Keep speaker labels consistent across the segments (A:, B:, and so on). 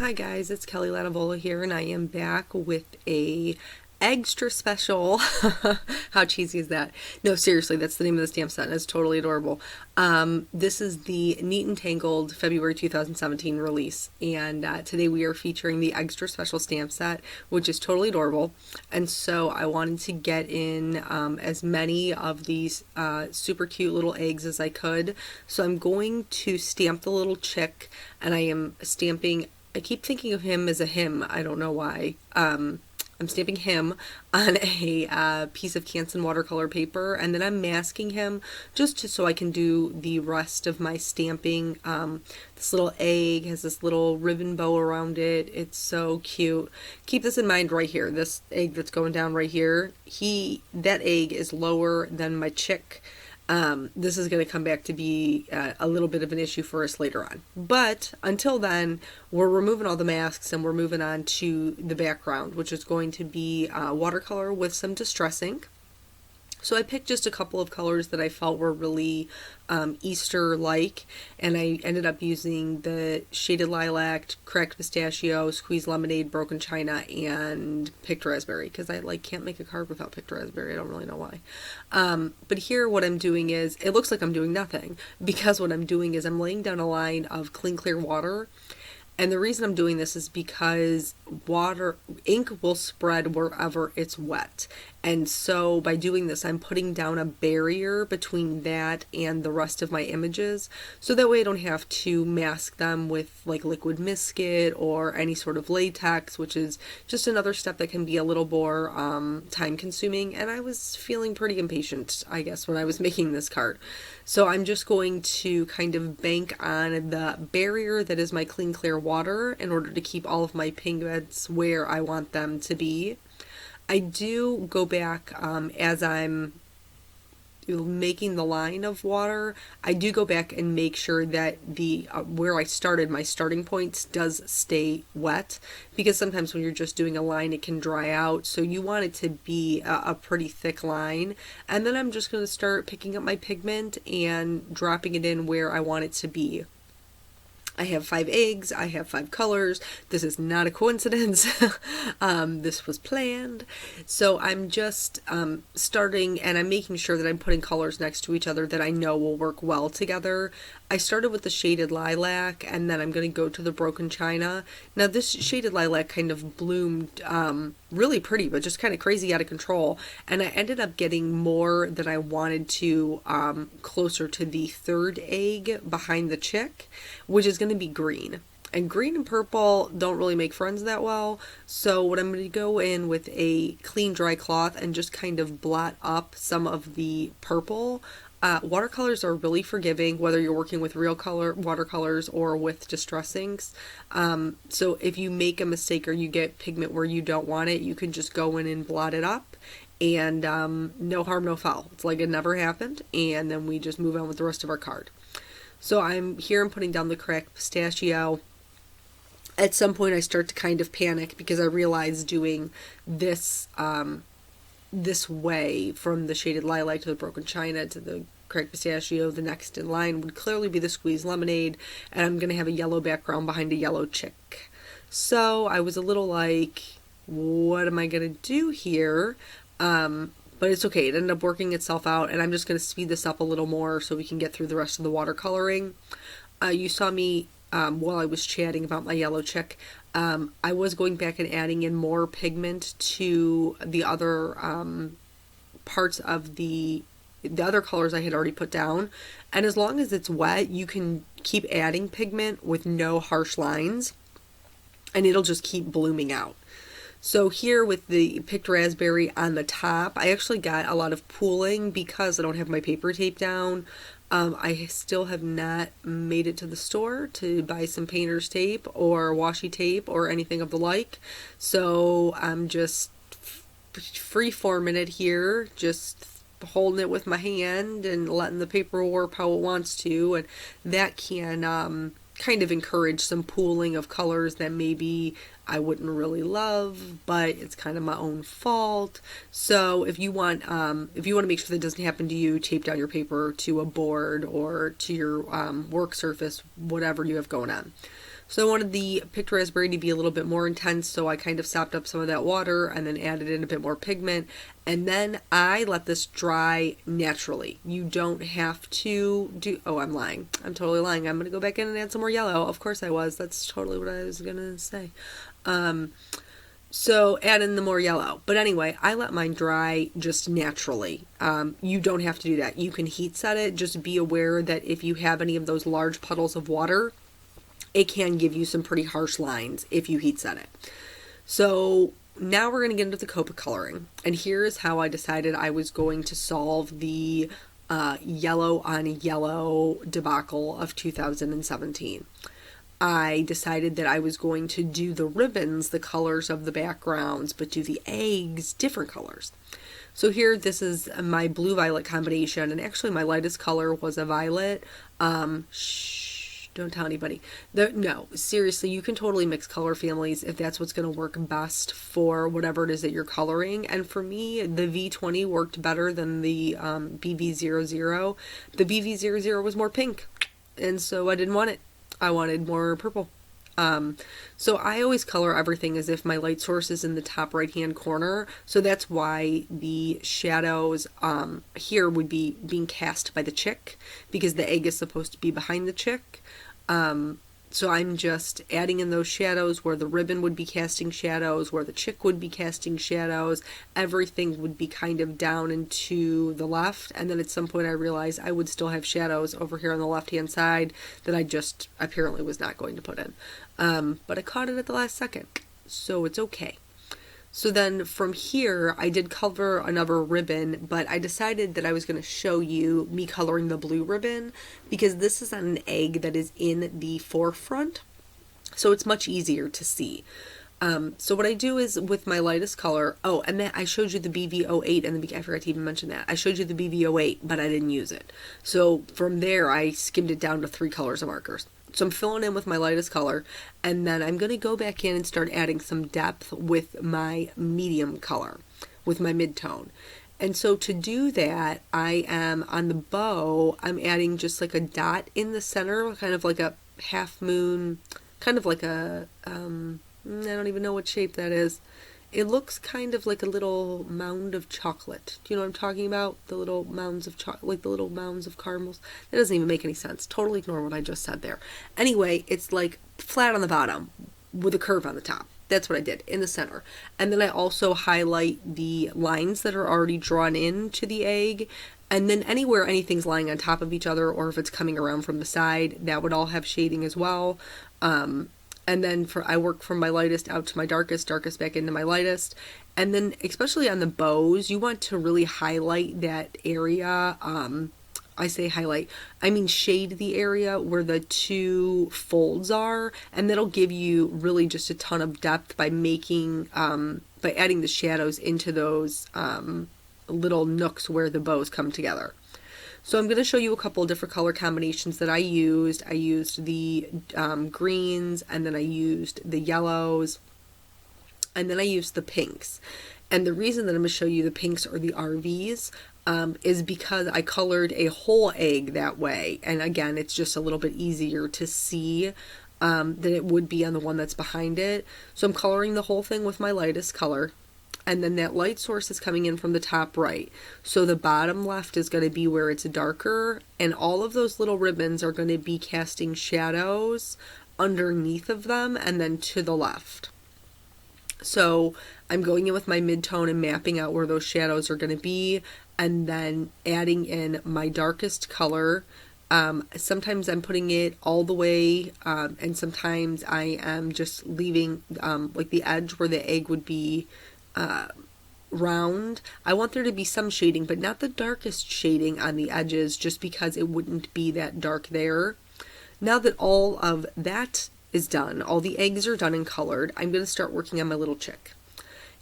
A: Hi guys, it's Kelly Latevola here, and I am back with a Eggstra Special. How cheesy is that? No, seriously, that's the name of the stamp set, and it's totally adorable. This is the Neat and Tangled February 2017 release, and today we are featuring the Eggstra Special stamp set, which is totally adorable. And so I wanted to get in as many of these super cute little eggs as I could. So I'm going to stamp the little chick, and I am stamping. I keep thinking of him as a him. I don't know why. I'm stamping him on a piece of Canson watercolor paper, and then I'm masking him so I can do the rest of my stamping. This little egg has this little ribbon bow around it. It's so cute. Keep this in mind right here. This egg that's going down right here, that egg is lower than my chick. This is going to come back to be a little bit of an issue for us later on. But until then, we're removing all the masks and we're moving on to the background, which is going to be watercolor with some distress ink. So I picked just a couple of colors that I felt were really Easter-like, and I ended up using the Shaded Lilac, Cracked Pistachio, Squeezed Lemonade, Broken China, and Picked Raspberry, because I can't make a card without Picked Raspberry. I don't really know why. But here what I'm doing is, it looks like I'm doing nothing, because what I'm doing is I'm laying down a line of clean, clear water. And the reason I'm doing this is because ink will spread wherever it's wet. And so by doing this, I'm putting down a barrier between that and the rest of my images. So that way I don't have to mask them with liquid biscuit or any sort of latex, which is just another step that can be a little more time consuming. And I was feeling pretty impatient, I guess, when I was making this card. So I'm just going to kind of bank on the barrier that is my clean, clear water in order to keep all of my pigments where I want them to be. I do go back as I'm making the line of water. I do go back and make sure that the where I started, my starting points, does stay wet, because sometimes when you're just doing a line it can dry out, so you want it to be a pretty thick line. And then I'm just going to start picking up my pigment and dropping it in where I want it to be. I have 5 eggs, I have 5 colors. This is not a coincidence. This was planned. So I'm just starting, and I'm making sure that I'm putting colors next to each other that I know will work well together. I started with the Shaded Lilac, and then I'm going to go to the Broken China. Now this Shaded Lilac kind of bloomed really pretty, but just kind of crazy out of control. And I ended up getting more than I wanted to closer to the 3rd egg behind the chick, which is going to be green. And green and purple don't really make friends that well. So what I'm going to go in with a clean dry cloth and just kind of blot up some of the purple. Watercolors are really forgiving, whether you're working with real color watercolors or with distress inks. So if you make a mistake or you get pigment where you don't want it, you can just go in and blot it up, and no harm, no foul. It's like it never happened, and then we just move on with the rest of our card. So I'm putting down the Cracked Pistachio. At some point I start to kind of panic because I realize doing this this way, from the Shaded Lilac to the Broken China to the Cracked Pistachio, the next in line would clearly be the Squeezed Lemonade, and I'm going to have a yellow background behind a yellow chick. So I was a little like, what am I going to do here? But it's okay. It ended up working itself out, and I'm just going to speed this up a little more so we can get through the rest of the watercoloring. You saw me while I was chatting about my yellow chick. I was going back and adding in more pigment to the other parts of the other colors I had already put down. And as long as it's wet, you can keep adding pigment with no harsh lines, and it'll just keep blooming out. So here with the Picked Raspberry on the top, I actually got a lot of pooling because I don't have my paper tape down. I still have not made it to the store to buy some painter's tape or washi tape or anything of the like. So I'm just free-forming it here, just holding it with my hand and letting the paper warp how it wants to. And that can kind of encourage some pooling of colors that maybe I wouldn't really love, but it's kind of my own fault. So if you want to make sure that doesn't happen to you, tape down your paper to a board or to your work surface, whatever you have going on. So I wanted the picked raspberry to be a little bit more intense, so I kind of sopped up some of that water and then added in a bit more pigment. And then I let this dry naturally. You don't have to do... Oh, I'm lying. I'm totally lying. I'm going to go back in and add some more yellow. Of course I was. That's totally what I was going to say. So add in the more yellow. But anyway, I let mine dry just naturally. You don't have to do that. You can heat set it. Just be aware that if you have any of those large puddles of water, it can give you some pretty harsh lines if you heat set it. So now we're going to get into the Copic coloring. And here's how I decided I was going to solve the yellow on yellow debacle of 2017. I decided that I was going to do the ribbons the colors of the backgrounds, but do the eggs different colors. So here, this is my blue-violet combination, and actually my lightest color was a violet. Shh, don't tell anybody. No, seriously, you can totally mix color families if that's what's going to work best for whatever it is that you're coloring. And for me, the V20 worked better than the BV00. The BV00 was more pink, and so I didn't want it. I wanted more purple. So I always color everything as if my light source is in the top right hand corner. So that's why the shadows here would be being cast by the chick, because the egg is supposed to be behind the chick. So I'm just adding in those shadows where the ribbon would be casting shadows, where the chick would be casting shadows. Everything would be kind of down and to the left. And then at some point I realized I would still have shadows over here on the left hand side that I just apparently was not going to put in. But I caught it at the last second, so it's okay. So then from here, I did color another ribbon, but I decided that I was going to show you me coloring the blue ribbon because this is on an egg that is in the forefront, so it's much easier to see. So what I do is with my lightest color, oh, and that I showed you the BV08, and I forgot to even mention that. I showed you the BV08, but I didn't use it. So from there, I skimmed it down to 3 colors of markers. So I'm filling in with my lightest color, and then I'm going to go back in and start adding some depth with my medium color, with my mid-tone. And so to do that, I am on the bow, I'm adding just like a dot in the center, kind of like a half moon, kind of like a, I don't even know what shape that is. It looks kind of like a little mound of chocolate. Do you know what I'm talking about? The little mounds of chocolate, like the little mounds of caramels. That doesn't even make any sense. Totally ignore what I just said there. Anyway, it's like flat on the bottom with a curve on the top. That's what I did in the center. And then I also highlight the lines that are already drawn into the egg. And then anywhere anything's lying on top of each other, or if it's coming around from the side, that would all have shading as well. And then I work from my lightest out to my darkest, darkest back into my lightest. And then especially on the bows, you want to really highlight that area. I say highlight, I mean shade the area where the 2 folds are. And that'll give you really just a ton of depth by making, by adding the shadows into those little nooks where the bows come together. So I'm going to show you a couple of different color combinations that I used. I used the greens, and then I used the yellows, and then I used the pinks. And the reason that I'm going to show you the pinks or the RVs is because I colored a whole egg that way. And again, it's just a little bit easier to see than it would be on the one that's behind it. So I'm coloring the whole thing with my lightest color. And then that light source is coming in from the top right. So the bottom left is going to be where it's darker, and all of those little ribbons are going to be casting shadows underneath of them and then to the left. So I'm going in with my mid-tone and mapping out where those shadows are going to be, and then adding in my darkest color. Sometimes I'm putting it all the way, and sometimes I am just leaving like the edge where the egg would be round. I want there to be some shading, but not the darkest shading on the edges, just because it wouldn't be that dark there. Now that all of that is done, all the eggs are done and colored, I'm going to start working on my little chick.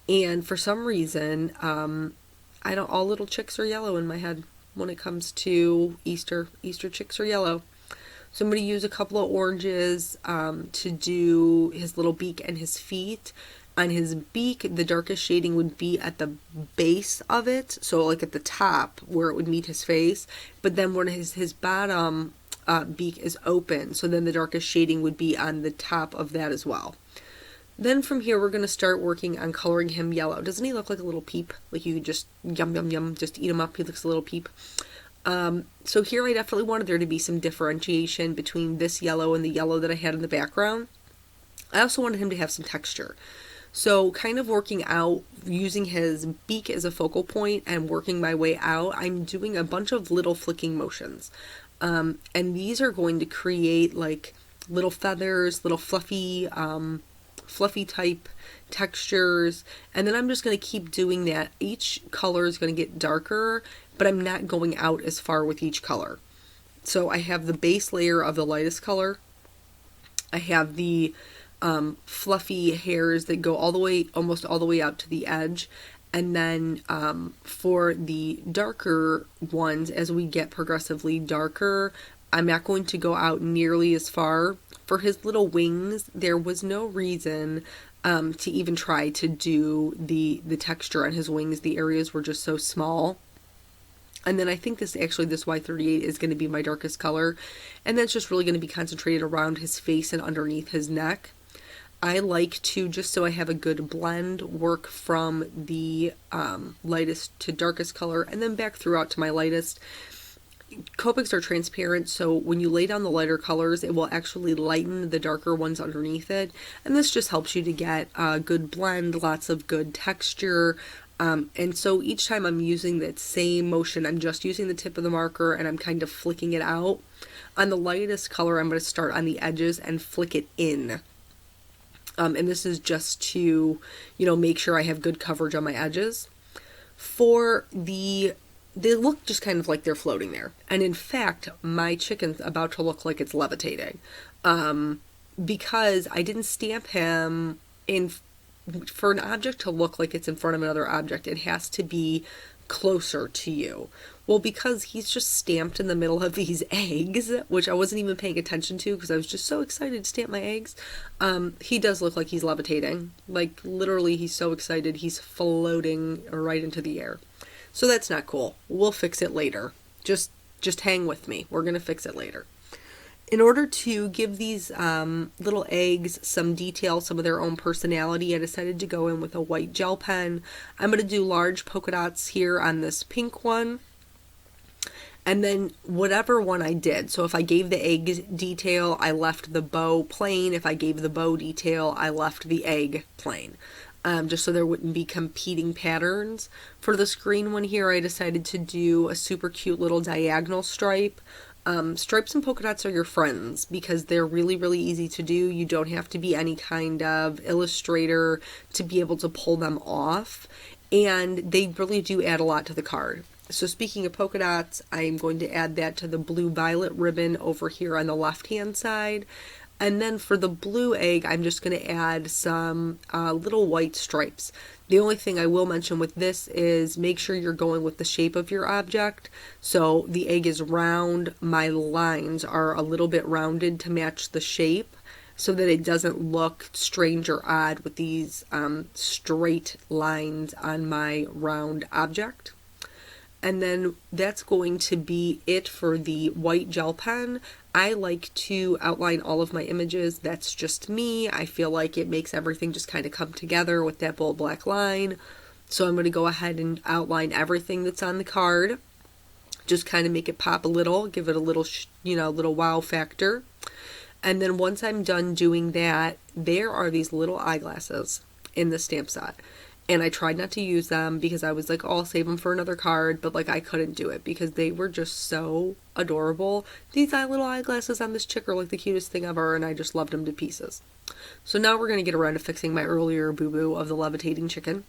A: And for some reason, all little chicks are yellow in my head when it comes to Easter. Easter chicks are yellow. So I'm going to use a couple of oranges to do his little beak and his feet. On his beak, the darkest shading would be at the base of it, so like at the top where it would meet his face. But then when his bottom beak is open, so then the darkest shading would be on the top of that as well. Then from here, we're going to start working on coloring him yellow. Doesn't he look like a little peep? Like you just yum, yum, yum, just eat him up. He looks a little peep. So here I definitely wanted there to be some differentiation between this yellow and the yellow that I had in the background. I also wanted him to have some texture. So kind of working out, using his beak as a focal point and working my way out, I'm doing a bunch of little flicking motions. And these are going to create like little feathers, little fluffy type textures, and then I'm just going to keep doing that. Each color is going to get darker, but I'm not going out as far with each color. So I have the base layer of the lightest color. I have the fluffy hairs that go all the way, almost all the way out to the edge. And then for the darker ones, as we get progressively darker, I'm not going to go out nearly as far. For his little wings, there was no reason to even try to do the texture on his wings. The areas were just so small. And then I think this Y38 is going to be my darkest color. And that's just really going to be concentrated around his face and underneath his neck. I like to, just so I have a good blend, work from the lightest to darkest color and then back throughout to my lightest. Copics are transparent, so when you lay down the lighter colors, it will actually lighten the darker ones underneath it. And this just helps you to get a good blend, lots of good texture. And so each time I'm using that same motion, I'm just using the tip of the marker and I'm kind of flicking it out. On the lightest color, I'm going to start on the edges and flick it in. And this is just to, make sure I have good coverage on my edges. For they look just kind of like they're floating there. And in fact, my chicken's about to look like it's levitating. Because I didn't stamp him for an object to look like it's in front of another object, it has to be closer to you. Well, because he's just stamped in the middle of these eggs, which I wasn't even paying attention to because I was just so excited to stamp my eggs, he does look like he's levitating. Like, literally, he's so excited, he's floating right into the air. So that's not cool. We'll fix it later. Just hang with me. We're going to fix it later. In order to give these little eggs some detail, some of their own personality, I decided to go in with a white gel pen. I'm going to do large polka dots here on this pink one. And then whatever one I did, so if I gave the egg detail, I left the bow plain. If I gave the bow detail, I left the egg plain. Just so there wouldn't be competing patterns. For this green one here, I decided to do a super cute little diagonal stripe. Stripes and polka dots are your friends because they're really, really easy to do. You don't have to be any kind of illustrator to be able to pull them off. And they really do add a lot to the card. So speaking of polka dots, I'm going to add that to the blue-violet ribbon over here on the left-hand side. And then for the blue egg, I'm just going to add some little white stripes. The only thing I will mention with this is make sure you're going with the shape of your object. So the egg is round. My lines are a little bit rounded to match the shape so that it doesn't look strange or odd with these straight lines on my round object. And then that's going to be it for the white gel pen. I like to outline all of my images. That's just me. I feel like it makes everything just kind of come together with that bold black line. So I'm going to go ahead and outline everything that's on the card. Just kind of make it pop a little, give it a little, little wow factor. And then once I'm done doing that, there are these little eyeglasses in the stamp set. And I tried not to use them because I was like, oh, I'll save them for another card. But I couldn't do it because they were just so adorable. These little eyeglasses on this chick are like the cutest thing ever. And I just loved them to pieces. So now we're going to get around to fixing my earlier boo-boo of the levitating chicken.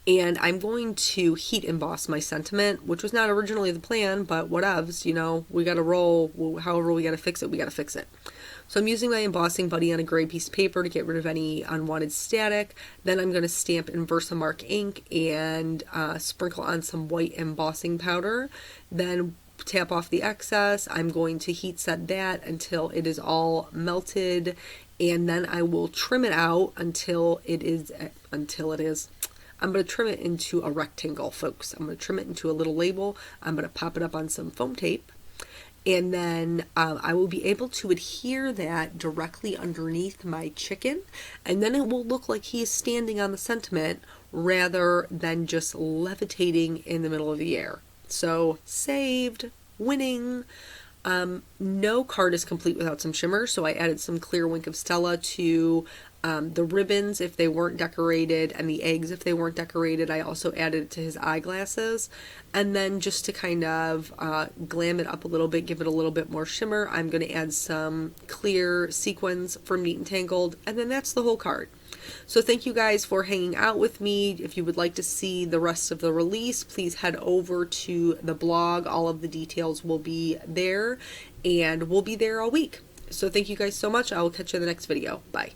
A: And I'm going to heat emboss my sentiment, which was not originally the plan, but whatevs, we got to roll. However we got to fix it, we got to fix it. So I'm using my embossing buddy on a gray piece of paper to get rid of any unwanted static. Then I'm going to stamp in Versamark ink and sprinkle on some white embossing powder. Then tap off the excess. I'm going to heat set that until it is all melted. And then I will trim it out until it is. I'm going to trim it into a rectangle, folks. I'm going to trim it into a little label. I'm going to pop it up on some foam tape. And then I will be able to adhere that directly underneath my chicken, and then it will look like he is standing on the sentiment rather than just levitating in the middle of the air. So saved, winning. No card is complete without some shimmer, so I added some clear Wink of Stella to the ribbons if they weren't decorated, and the eggs if they weren't decorated. I also added it to his eyeglasses. And then just to kind of glam it up a little bit, give it a little bit more shimmer, I'm going to add some clear sequins from Neat and Tangled, and then that's the whole card. So thank you guys for hanging out with me. If you would like to see the rest of the release, please head over to the blog. All of the details will be there, and we'll be there all week. So thank you guys so much. I will catch you in the next video. Bye.